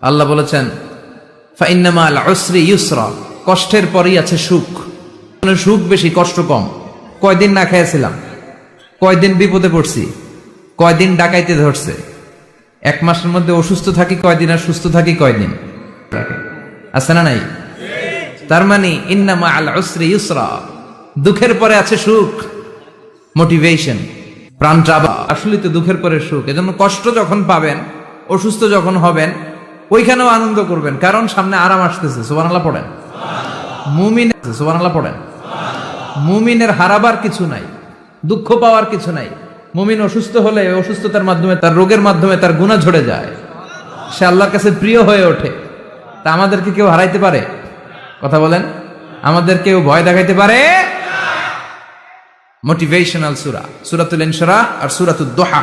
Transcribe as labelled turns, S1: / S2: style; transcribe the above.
S1: আল্লাহ বলেছেন ফাইন্না মাল উসরি ইউসরা, কষ্টের পরেই আছে সুখ। সুখ বেশি, কষ্ট কম। কয়দিন না খেয়েছিলাম, কয়দিন বিপদে পড়ছি, কয়দিন ডাকাইতে ধরছে, এক মাসের মধ্যে অসুস্থ থাকি কয়দিন আর সুস্থ থাকি কয়দিন, আছে না নাই? তার মানে ইন্না মাল উসরি ইউসরা, দুঃখের পরে আছে সুখ, মোটিভেশন, প্রাণটা। আসলে তো দুঃখের পরে সুখ। এজন্য কষ্ট যখন পাবেন, অসুস্থ যখন হবেন, ওইখানেও আনন্দ করবেন, কারণ সামনে আরাম আসতেছে। সুবহানাল্লাহ পড়েন। মুমিন, সুবহানাল্লাহ পড়েন। মুমিনের হারাবার কিছু নাই, দুঃখ পাওয়ার কিছু নাই। মুমিন অসুস্থ হলে অসুস্থতার মাধ্যমে, তার রোগের মাধ্যমে তার গুনাহ ঝরে যায়, সে আল্লাহর কাছে প্রিয় হয়ে ওঠে। তা আমাদেরকে কেউ হারাইতে পারে? কথা বলেন, আমাদের কেউ ভয় দেখাইতে পারে? মোটিভেশনাল সূরা সূরাতুল ইনশিরাহ আর সূরাতুদ দুহা।